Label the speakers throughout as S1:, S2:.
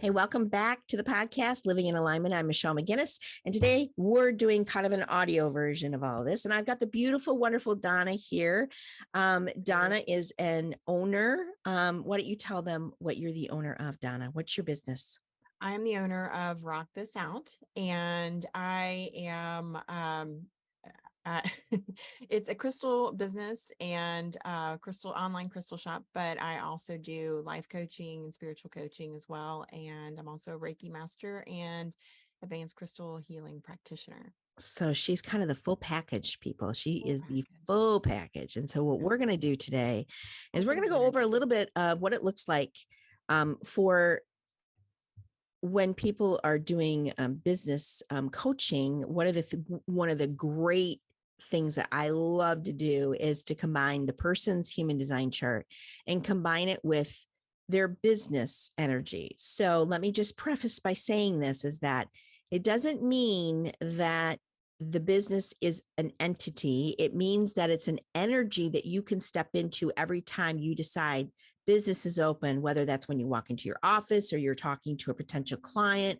S1: Hey, welcome back to the podcast, Living in Alignment. I'm Michelle McGinnis, and today we're doing kind of an audio version of all of this. And I've got the beautiful, wonderful Donna here. Donna is an owner. Why don't you tell them what you're the owner of, Donna? What's your business?
S2: I am the owner of Rock This Out, and I am uh, it's a crystal business and crystal online crystal shop, but I also do life coaching and spiritual coaching as well. And I'm also a Reiki master and advanced crystal healing practitioner.
S1: So she's kind of the full package, people. She
S2: Full
S1: is the
S2: package.
S1: full package. And so what
S2: Yep.
S1: we're going to do today
S2: All
S1: is we're going
S2: things
S1: to go over a
S2: energy.
S1: little bit of what it looks like for when people are doing business coaching. One of the great things that I love to do is to combine the person's human design chart and combine it with their business energy. So let me just preface by saying this is that it doesn't mean that the business is an entity. It means that it's an energy that you can step into every time you decide business is open, whether that's when you walk into your office or you're talking to a potential client.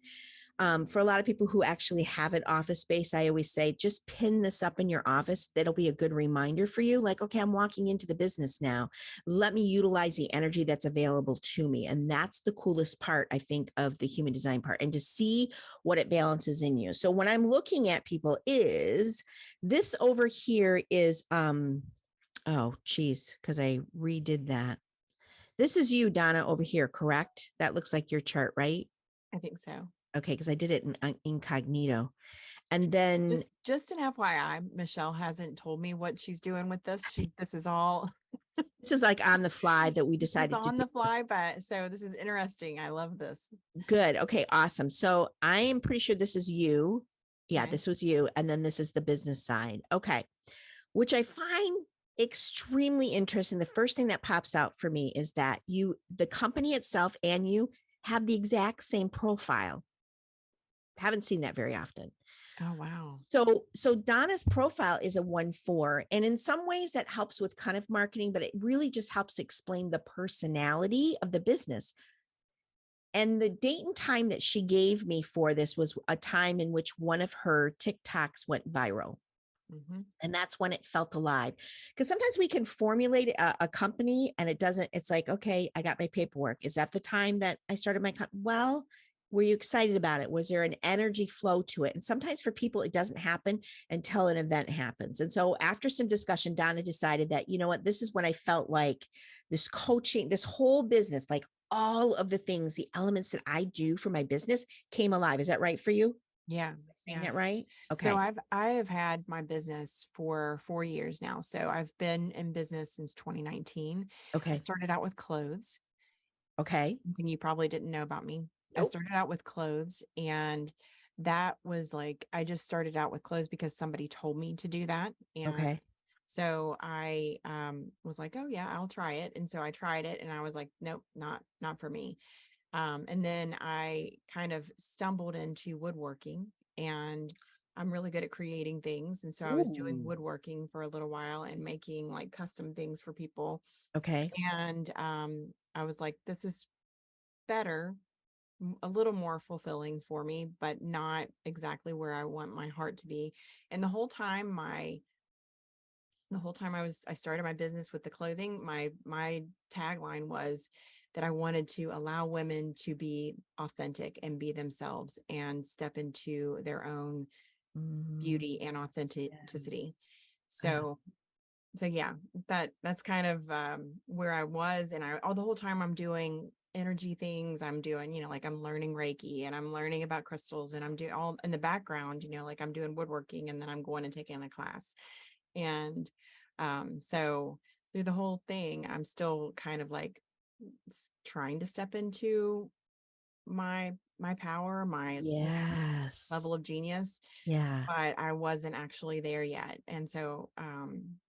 S1: For a lot of people who actually have an office space, I always say, just pin this up in your office. That'll be a good reminder for you. Like, okay, I'm walking into the business now. Let me utilize the energy that's available to me. And that's the coolest part, I think, of the human design part, and to see what it balances in you. So when I'm looking at people is this over here is, oh, geez, because I redid that. This is you, Donna, over here, correct? That looks like your chart, right?
S2: I think so.
S1: Okay, because I did it in incognito. And then
S2: Just an FYI, Michelle hasn't told me what she's doing with this. This is all
S1: this is like on the fly that we
S2: this is
S1: decided to
S2: on
S1: do
S2: the
S1: this.
S2: fly, but so this is interesting. I love this.
S1: Good. Okay, awesome. So I am pretty sure this is you. Yeah,
S2: Okay.
S1: this was you. And then this is the business side. Okay, which I find extremely interesting. The first thing that pops out for me is that the company itself and you have the exact same profile. Haven't seen that very often.
S2: Oh, wow.
S1: So Donna's profile is a 1-4. And in some ways that helps with kind of marketing, but it really just helps explain the personality of the business. And the date and time that she gave me for this was a time in which one of her TikToks went viral.
S2: Mm-hmm.
S1: And that's when it felt alive. Because sometimes we can formulate a company and it doesn't, it's like, okay, I got my paperwork. Is that the time that I started my company? Well, were you excited about it? Was there an energy flow to it? And sometimes for people, it doesn't happen until an event happens. And so after some discussion, Donna decided that, you know what, this is when I felt like this coaching, this whole business, like all of the things, the elements that I do for my business came alive. Is that right for you?
S2: Yeah.
S1: Am I saying
S2: Yeah.
S1: that right?
S2: So
S1: Okay.
S2: I have had my business for 4 years now. So I've been in business since 2019. I
S1: Okay.
S2: started out with clothes,
S1: Okay.
S2: something you probably didn't know about me. I
S1: Nope.
S2: started out with clothes, and that was like I just started out with clothes because somebody told me to do that. And
S1: Okay.
S2: so I was like, oh yeah, I'll try it. And so I tried it and I was like, nope, not for me. And then I kind of stumbled into woodworking, and I'm really good at creating things. And so I was doing
S1: Ooh.
S2: woodworking for a little while and making like custom things for people.
S1: Okay.
S2: And I was like, this is better, a little more fulfilling for me, but not exactly where I want my heart to be. And I started my business with the clothing, my tagline was that I wanted to allow women to be authentic and be themselves and step into their own
S1: Mm,
S2: beauty and
S1: yeah.
S2: authenticity.
S1: I love
S2: So yeah, that's kind of where I was. And all the whole time I'm doing energy things. I'm doing, like I'm learning Reiki and I'm learning about crystals, and I'm doing all in the background, like I'm doing woodworking, and then I'm going and taking a class. And so through the whole thing, I'm still kind of like trying to step into my power, my
S1: Yes.
S2: level of genius,
S1: Yeah.
S2: but I wasn't actually there yet. And so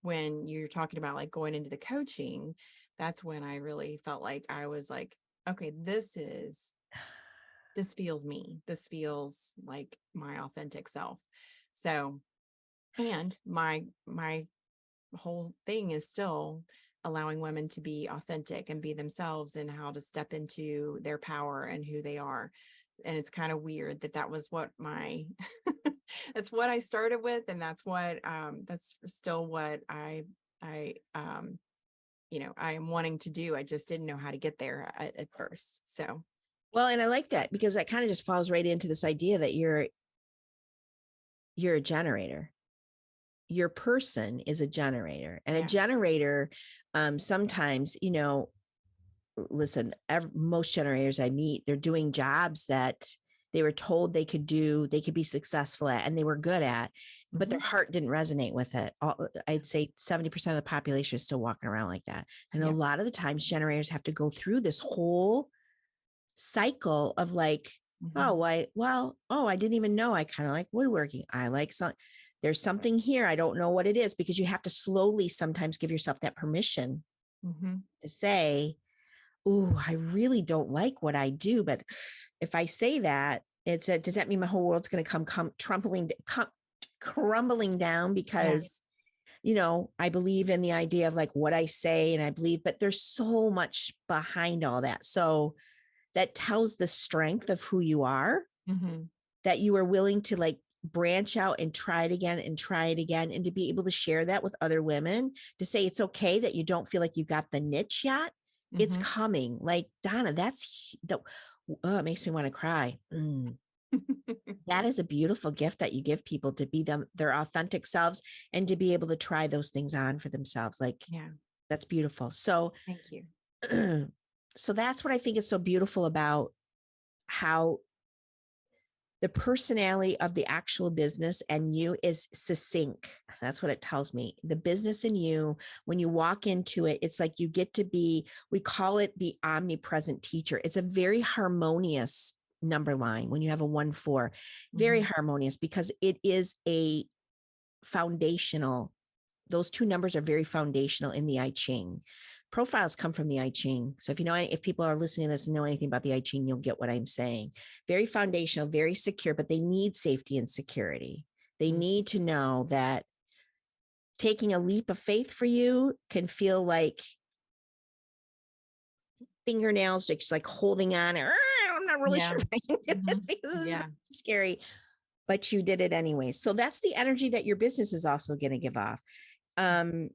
S2: when you're talking about like going into the coaching, that's when I really felt like I was like, okay, this feels me. This feels like my authentic self. So, and my whole thing is still allowing women to be authentic and be themselves and how to step into their power and who they are. And it's kind of weird that that was what my that's what I started with, and that's still what I I am wanting to do. I just didn't know how to get there at first. So
S1: Well, and I like that because that kind of just falls right into this idea that you're a generator. Your person is a generator, and a
S2: yeah.
S1: generator, sometimes, listen, most generators I meet, they're doing jobs that they were told they could do, they could be successful at, and they were good at, but their
S2: Hmm.
S1: heart didn't resonate with it. I'd say 70% of the population is still walking around like that. And a
S2: Yeah.
S1: lot of the times generators have to go through this whole cycle of like,
S2: Hmm.
S1: oh, I didn't even know I kind of like woodworking. I like some, there's something here. I don't know what it is, because you have to slowly sometimes give yourself that permission
S2: Hmm.
S1: to say, oh, I really don't like what I do. But if I say that, does that mean my whole world's going to crumbling down?
S2: Yeah.
S1: Because, I believe in the idea of like what I say, and I believe, but there's so much behind all that. So that tells the strength of who you are,
S2: Hmm.
S1: that you are willing to like branch out and try it again and try it again, and to be able to share that with other women, to say it's okay that you don't feel like you got the niche yet. It's
S2: Hmm.
S1: coming. Like, Donna, it makes me want to cry. That is a beautiful gift that you give people, to be their authentic selves, and to be able to try those things on for themselves. Like,
S2: Yeah.
S1: that's beautiful. So,
S2: Thank you.
S1: so that's what I think is so beautiful about how the personality of the actual business and you is succinct. That's what it tells me. The business and you, when you walk into it, it's like you get to be, we call it the omnipresent teacher. It's a very harmonious number line when you have a 1-4, very
S2: Hmm.
S1: harmonious, because it is a foundational, those two numbers are very foundational in the I Ching. Profiles come from the I Ching. So if people are listening to this and know anything about the I Ching, you'll get what I'm saying. Very foundational, very secure, but they need safety and security. They need to know that taking a leap of faith for you can feel like fingernails, just like holding on. I'm not really
S2: Yeah.
S1: sure if I can do
S2: Hmm.
S1: this because this is
S2: Yeah.
S1: scary, but you did it anyway. So that's the energy that your business is also going to give off. Um,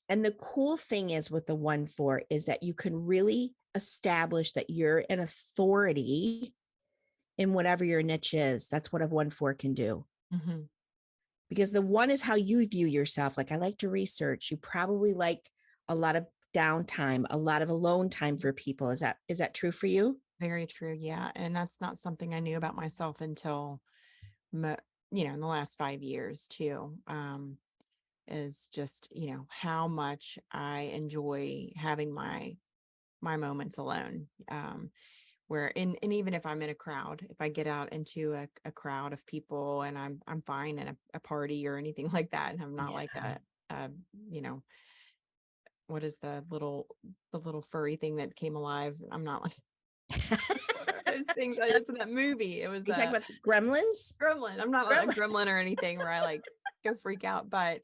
S1: And the cool thing is with the 1-4 is that you can really establish that you're an authority in whatever your niche is. That's what a 1-4 can do.
S2: Hmm.
S1: Because the one is how you view yourself. Like, I like to research. You probably like a lot of downtime, a lot of alone time for people. Is that true for you?
S2: Very true. Yeah. And that's not something I knew about myself until, mo- in the last 5 years too. Is just, how much I enjoy having my moments alone. Where and even if I'm in a crowd, if I get out into a crowd of people and I'm fine in a party or anything like that, and I'm not
S1: Yeah.
S2: like a you know, what is the little furry thing that came alive? I'm not like what are those things? It's in that movie. It was
S1: You talking
S2: a
S1: about the gremlins?
S2: gremlin. I'm not like a
S1: Gremlin.
S2: gremlin or anything where I like go freak out, but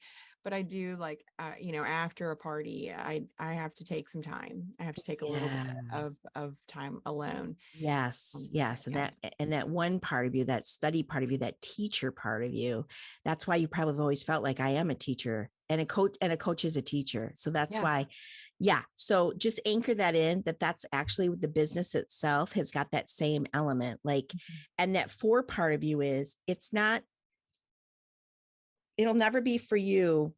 S2: I do like after a party, I have to take some time. I have to take a little bit
S1: Yes.
S2: of time alone.
S1: Yes,
S2: So
S1: yes. And
S2: yeah.
S1: that one part of you, that study part of you, that teacher part of you, that's why you probably have always felt like, I am a teacher, and a coach is a teacher. So that's
S2: Yeah.
S1: why, yeah. So just anchor that in, that's actually the business itself has got that same element. Like,
S2: Mhm.
S1: and that 4 part of you is, it'll never be for you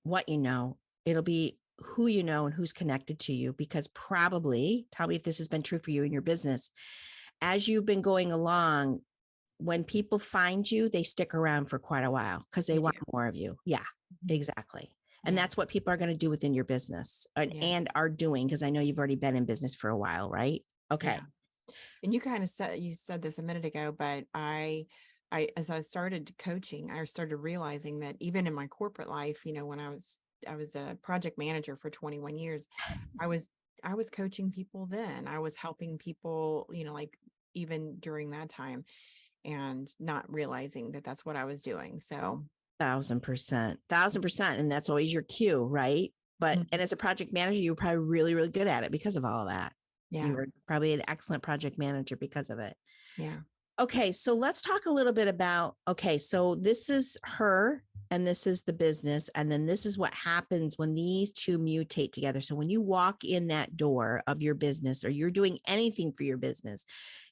S1: what you know. It'll be who you know and who's connected to you, because probably, tell me if this has been true for you in your business, as you've been going along, when people find you, they stick around for quite a while because they
S2: They do.
S1: want more of you. Yeah,
S2: Mhm.
S1: exactly. And
S2: Yeah.
S1: that's what people are going to do within your business,
S2: Yeah.
S1: and are doing, because I know you've already been in business for a while, right?
S2: Yeah.
S1: Okay.
S2: And you said this a minute ago, but as I started coaching, I started realizing that even in my corporate life, when I was a project manager for 21 years, I was I was coaching people then. I was helping people, like even during that time. and not realizing that that's what I was doing. So
S1: 1,000%, 1,000%. And that's always your cue, right? But,
S2: mhm.
S1: and as a project manager, you were probably really, really good at it because of all of that. You
S2: Yeah.
S1: were probably an excellent project manager because of it.
S2: Yeah.
S1: Okay, so let's talk a little bit about, okay, so this is her and this is the business. And then this is what happens when these two mutate together. So when you walk in that door of your business or you're doing anything for your business,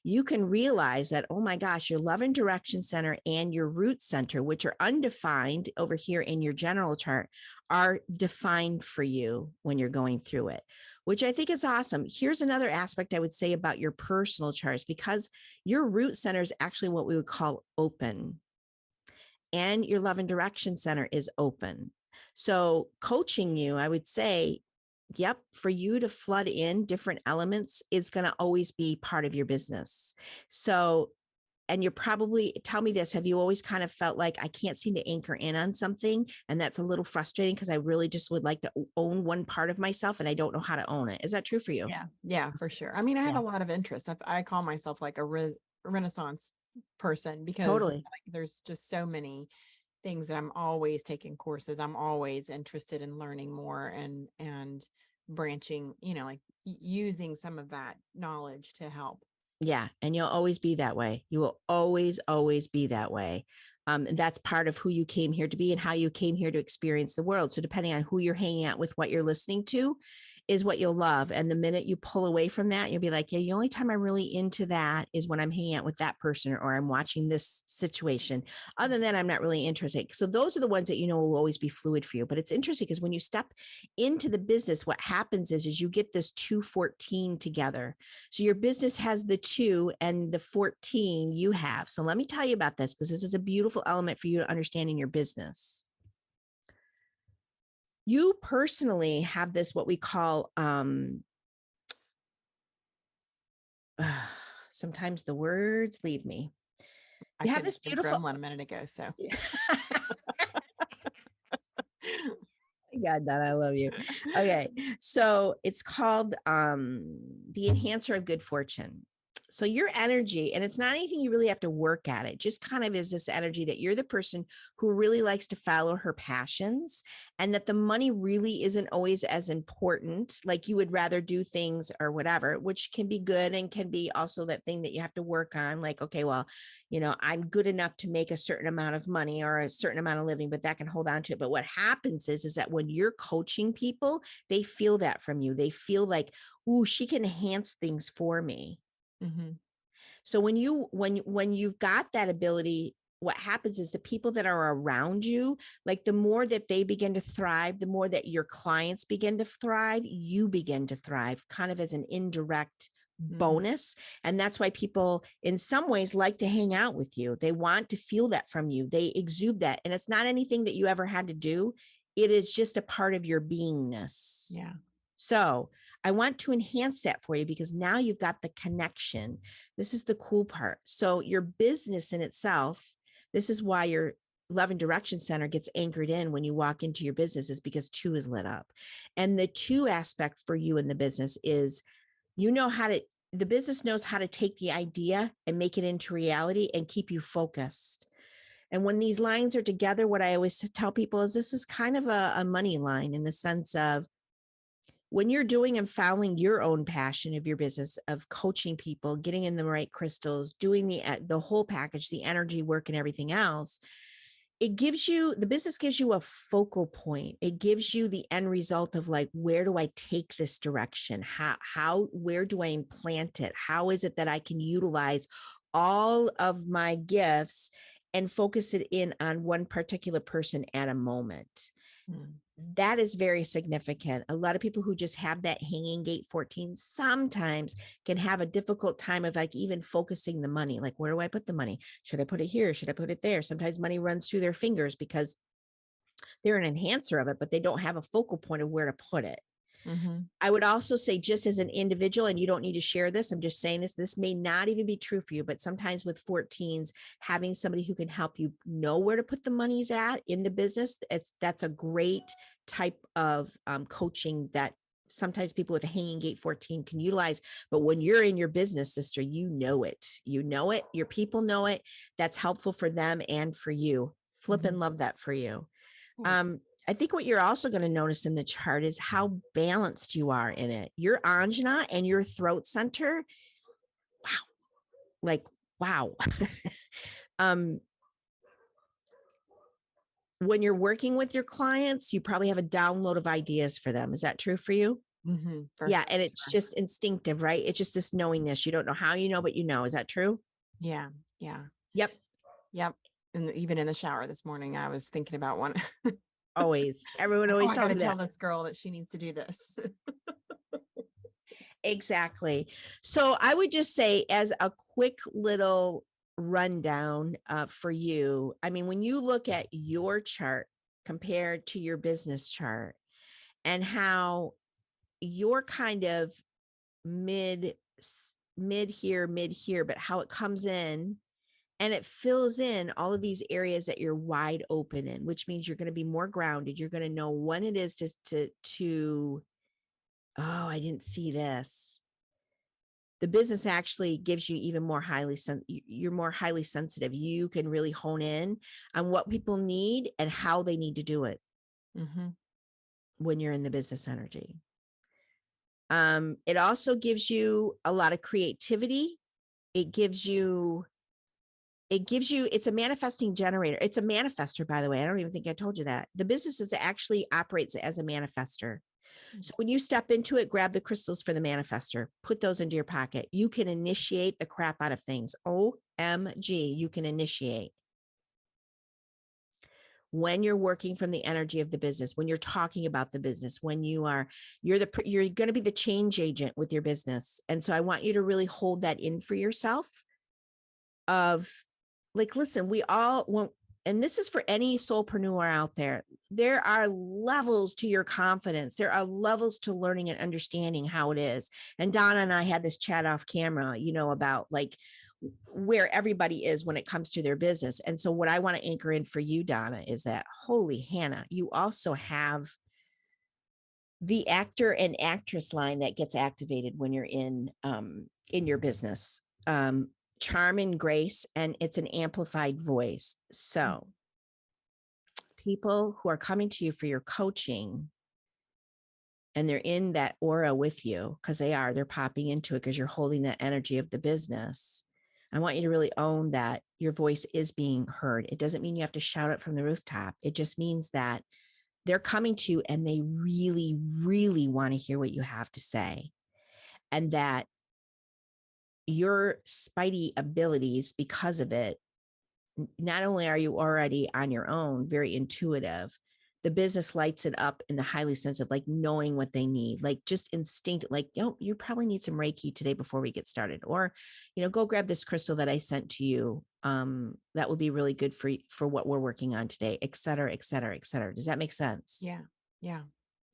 S1: you can realize that, oh my gosh, your love and direction center and your root center, which are undefined over here in your general chart, are defined for you when you're going through it, which I think is awesome. Here's another aspect I would say about your personal charts, because your root center is actually what we would call open, and your love and direction center is open. So, coaching you, I would say, yep, for you to flood in different elements is going to always be part of your business. So, and you're probably, tell me this, have you always kind of felt like I can't seem to anchor in on something? And that's a little frustrating because I really just would like to own one part of myself and I don't know how to own it. Is that true for you?
S2: Yeah. Yeah, for sure. I mean, I have
S1: Yeah,
S2: a lot of interests. I call myself like a renaissance person because
S1: totally.
S2: like, there's just so many things that I'm always taking courses. I'm always interested in learning more and branching, like using some of that knowledge to help.
S1: Yeah. And you'll always be that way. You will always, always be that way. And that's part of who you came here to be and how you came here to experience the world. So, depending on who you're hanging out with, what you're listening to is what you'll love. And the minute you pull away from that, you'll be like, yeah, the only time I'm really into that is when I'm hanging out with that person or I'm watching this situation. Other than that, I'm not really interested. So, those are the ones that you know will always be fluid for you. But it's interesting because when you step into the business, what happens is you get this 214 together. So your business has the 2 and the 14 you have. So let me tell you about this because this is a beautiful element for you to understand in your business. You personally have this, what we call, sometimes the words leave me.
S2: I
S1: You have
S2: couldn't
S1: this
S2: think of
S1: beautiful,
S2: gremlin a minute ago. So
S1: God, Donna, I love you. Okay. So it's called the enhancer of good fortune. So your energy, and it's not anything you really have to work at, it just kind of is this energy that you're the person who really likes to follow her passions, and that the money really isn't always as important. Like you would rather do things or whatever, which can be good and can be also that thing that you have to work on. Like, okay, well, I'm good enough to make a certain amount of money or a certain amount of living, but that can hold on to it. But what happens is that when you're coaching people, they feel that from you. They feel like, ooh, she can enhance things for me.
S2: hmm
S1: So when you've got that ability, what happens is the people that are around you, like the more that they begin to thrive, the more that your clients begin to thrive, you begin to thrive, kind of as an indirect
S2: hmm
S1: bonus. And that's why people in some ways like to hang out with you. They want to feel that from you. They exude that. And it's not anything that you ever had to do. It is just a part of your beingness.
S2: yeah.
S1: So I want to enhance that for you because now you've got the connection. This is the cool part. So your business in itself, this is why your love and direction center gets anchored in when you walk into your business, is because 2 is lit up. And the 2 aspect for you in the business is the business knows how to take the idea and make it into reality and keep you focused. And when these lines are together, what I always tell people is this is kind of a money line in the sense of when you're doing and following your own passion of your business of coaching people, getting in the right crystals, doing the whole package, the energy work and everything else, the business gives you a focal point. It gives you the end result of like, where do I take this direction? Where do I implant it? How is it that I can utilize all of my gifts and focus it in on one particular person at a moment?
S2: Mm.
S1: That is very significant. A lot of people who just have that hanging gate 14 sometimes can have a difficult time of like even focusing the money. Like, where do I put the money? Should I put it here? Should I put it there? Sometimes money runs through their fingers because they're an enhancer of it, but they don't have a focal point of where to put it.
S2: hmm
S1: I would also say, just as an individual, and you don't need to share this, I'm just saying this may not even be true for you, but sometimes with 14s, having somebody who can help you know where to put the monies at in the business, that's a great type of coaching that sometimes people with a hanging gate 14 can utilize. But when you're in your business, sister, you know it. You know it. Your people know it. That's helpful for them and for you. Flip
S2: Mm-hmm.
S1: and love that for you.
S2: Thanks.
S1: I think what you're also going to notice in the chart is how balanced you are in it. Your Anjana and your throat center. Wow. Like, wow. um, when you're working with your clients, you probably have a download of ideas for them. Is that true for you?
S2: Mm-hmm. For
S1: Yeah. And it's
S2: sure.
S1: just instinctive, right? It's just this knowingness. You don't know how you know, but you know. Is that true?
S2: Yeah. Yeah.
S1: Yep.
S2: Yep. And even in the shower this morning, I was thinking about one.
S1: Always. Everyone
S2: Oh,
S1: always
S2: I got
S1: tells
S2: to
S1: me
S2: tell
S1: that.
S2: this girl that she needs to do this.
S1: Exactly. So I would just say, as a quick little rundown for you, I mean, when you look at your chart compared to your business chart and how you're kind of mid, mid here, but how it comes in and it fills in all of these areas that you're wide open in, which means you're going to be more grounded. You're going to know when it is to, oh, I didn't see this. The business actually gives you even more you're more highly sensitive. You can really hone in on what people need and how they need to do it
S2: Mm-hmm.
S1: when you're in the business energy. It also gives you a lot of creativity. It gives you, it's a manifesting generator. It's a manifester, by the way. I don't even think I told you that. The business is actually operates as a manifester. So when you step into it, grab the crystals for the manifester, put those into your pocket. You can initiate the crap out of things. OMG, you can initiate. When you're working from the energy of the business, when you're talking about the business, when you're going to be the change agent with your business. And so I want you to really hold that in for yourself of like, listen, we all want, and this is for any soulpreneur out there. There are levels to your confidence. There are levels to learning and understanding how it is. And Donna and I had this chat off camera, about like where everybody is when it comes to their business. And so what I want to anchor in for you, Donna, is that holy Hannah, you also have the actor and actress line that gets activated when you're in your business. Charm and grace, and it's an amplified voice. So people who are coming to you for your coaching and they're in that aura with you because they're popping into it because you're holding that energy of the business. I want you to really own that your voice is being heard. It doesn't mean you have to shout it from the rooftop. It just means that they're coming to you and they really, really want to hear what you have to say. And that your spidey abilities, because of it, not only are you already on your own, very intuitive, the business lights it up in the highly sensitive, like knowing what they need, like just instinct, like, you probably need some Reiki today before we get started, or, go grab this crystal that I sent to you. That would be really good for what we're working on today, et cetera, et cetera, et cetera. Does that make sense?
S2: Yeah. Yeah.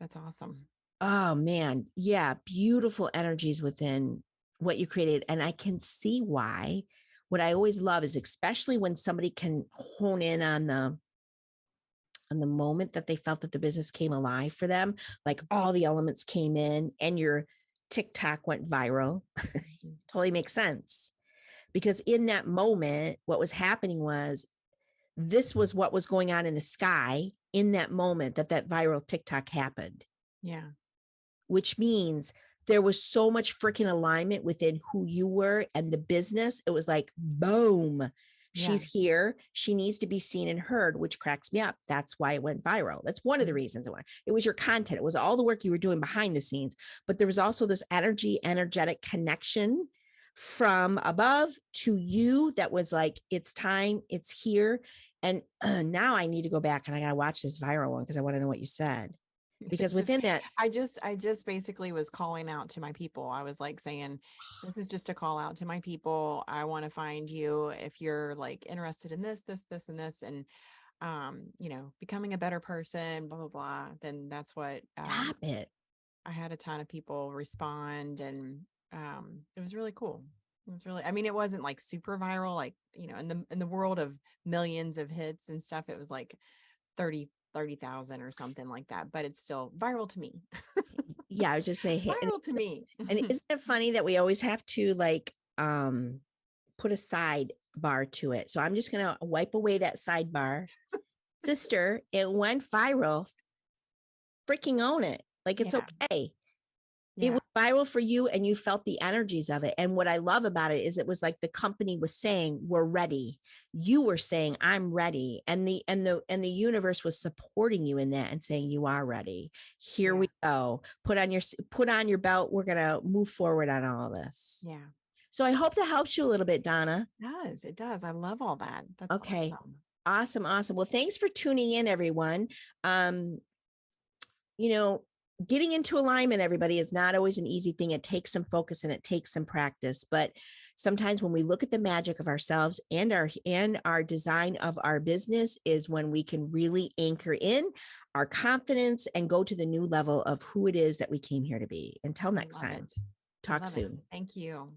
S2: That's awesome.
S1: Oh man. Yeah. Beautiful energies within what you created. And I can see why. What I always love is, especially when somebody can hone in on the moment that they felt that the business came alive for them, like all the elements came in and your TikTok went viral. Totally makes sense. Because in that moment, what was happening was this was what was going on in the sky in that moment that viral TikTok happened,
S2: Yeah.
S1: which means there was so much freaking alignment within who you were and the business. It was like, boom,
S2: Yeah.
S1: she's here. She needs to be seen and heard, which cracks me up. That's why it went viral. That's one of the reasons it was your content. It was all the work you were doing behind the scenes, but there was also this energetic connection from above to you that was like, it's time, it's here. And now I need to go back and I got to watch this viral one because I want to know what you said. Because
S2: Just
S1: within that,
S2: I just basically was calling out to my people. I was like saying, this is just a call out to my people. I want to find you if you're like interested in this, and this, and becoming a better person, blah, blah, blah. Then that's what
S1: stop it.
S2: I had a ton of people respond, and it was really cool. It was really, I mean, it wasn't like super viral, like, in the world of millions of hits and stuff, it was like 30,000 or something like that, but it's still viral to me.
S1: Yeah, I was just saying, hey,
S2: Viral to me.
S1: and isn't it funny that we always have to like put a sidebar to it? So I'm just gonna wipe away that sidebar. Sister, it went viral. Freaking own it. Like it's
S2: Yeah.
S1: okay. It
S2: Yeah.
S1: was viral for you and you felt the energies of it. And what I love about it is it was like the company was saying, we're ready. You were saying, I'm ready. And the universe was supporting you in that and saying, you are ready. Here
S2: Yeah.
S1: we go. Put on your belt. We're gonna move forward on all of this.
S2: Yeah.
S1: So I hope that helps you a little bit, Donna.
S2: It does. It does. I love all that. That's
S1: Okay.
S2: awesome.
S1: Awesome. Awesome. Well, thanks for tuning in, everyone. Um, you know, getting into alignment, everybody, is not always an easy thing. It takes some focus and it takes some practice. But sometimes when we look at the magic of ourselves and our design of our business is when we can really anchor in our confidence and go to the new level of who it is that we came here to be. Until
S2: I
S1: next
S2: love
S1: time,
S2: it. I
S1: talk
S2: love it.
S1: soon.
S2: Thank you.